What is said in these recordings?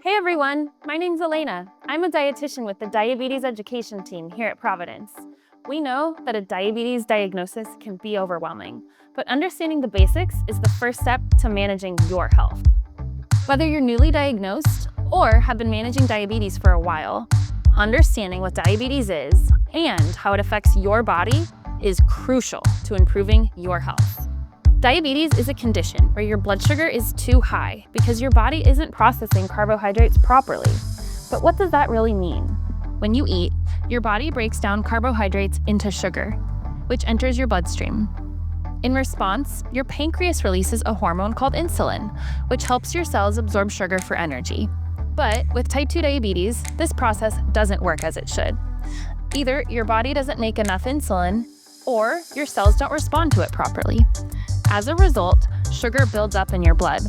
Hey everyone, my name's Elena. I'm a dietitian with the diabetes education team here at Providence. We know that a diabetes diagnosis can be overwhelming, but understanding the basics is the first step to managing your health. Whether you're newly diagnosed or have been managing diabetes for a while, understanding what diabetes is and how it affects your body is crucial to improving your health. Diabetes is a condition where your blood sugar is too high because your body isn't processing carbohydrates properly. But what does that really mean? When you eat, your body breaks down carbohydrates into sugar, which enters your bloodstream. In response, your pancreas releases a hormone called insulin, which helps your cells absorb sugar for energy. But with type 2 diabetes, this process doesn't work as it should. Either your body doesn't make enough insulin, or your cells don't respond to it properly. As a result, sugar builds up in your blood,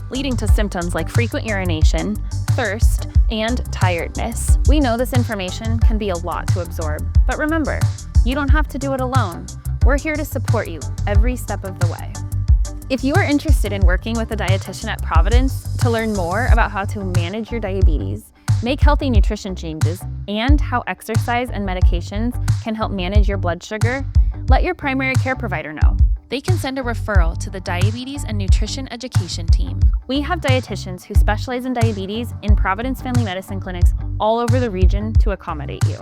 leading to symptoms like frequent urination, thirst, and tiredness. We know this information can be a lot to absorb, but remember, you don't have to do it alone. We're here to support you every step of the way. If you are interested in working with a dietitian at Providence to learn more about how to manage your diabetes, make healthy nutrition changes, and how exercise and medications can help manage your blood sugar, let your primary care provider know. They can send a referral to the Diabetes and Nutrition Education team. We have dietitians who specialize in diabetes in Providence Family Medicine clinics all over the region to accommodate you.